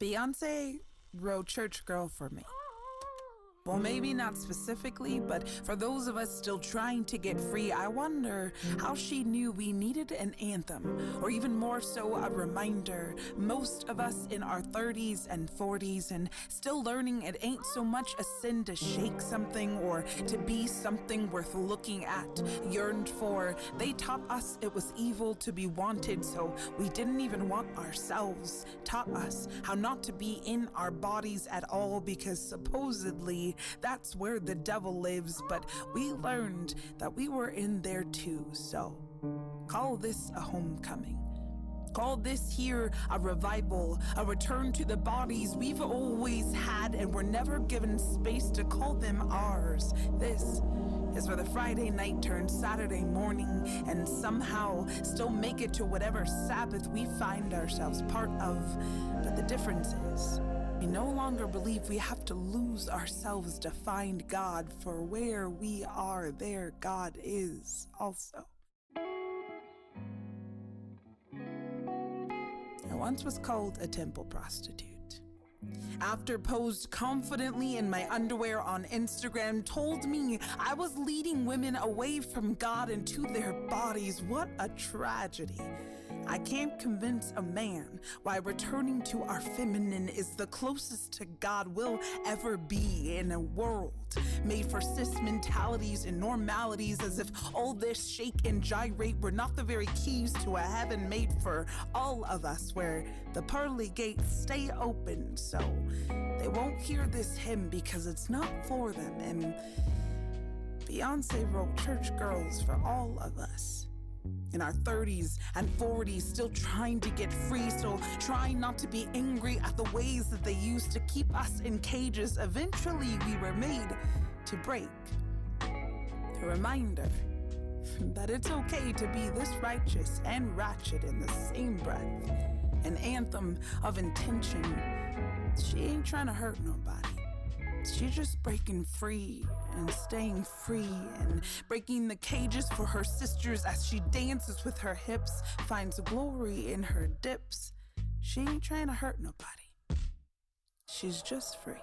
Beyonce wrote Church Girl for me. Well, maybe not specifically, but for those of us still trying to get free, I wonder how she knew we needed an anthem, or even more so, a reminder. Most of us in our 30s and 40s and still learning it ain't so much a sin to shake something or to be something worth looking at, yearned for. They taught us it was evil to be wanted, so we didn't even want ourselves. Taught us how not to be in our bodies at all because supposedly that's where the devil lives, but we learned that we were in there too. So call this a homecoming. Call this here a revival, a return to the bodies we've always had and were never given space to call them ours. This is where the Friday night turns Saturday morning and somehow still make it to whatever Sabbath we find ourselves part of. But the difference is, we no longer believe we have to lose ourselves to find God, for where we are, there God is also. I once was called a temple prostitute. After posed confidently in my underwear on Instagram, told me I was leading women away from God and to their bodies. What a tragedy. I can't convince a man why returning to our feminine is the closest to God we'll ever be in a world made for cis mentalities and normalities, as if all this shake and gyrate were not the very keys to a heaven made for all of us, where the pearly gates stay open so they won't hear this hymn because it's not for them. And Beyonce wrote Church Girls for all of us. In our 30s and 40s, still trying to get free, still trying not to be angry at the ways that they used to keep us in cages. Eventually, we were made to break. A reminder that it's okay to be this righteous and ratchet in the same breath. An anthem of intention. She ain't trying to hurt nobody. She's just breaking free and staying free and breaking the cages for her sisters as she dances with her hips, finds glory in her dips. She ain't trying to hurt nobody. She's just free.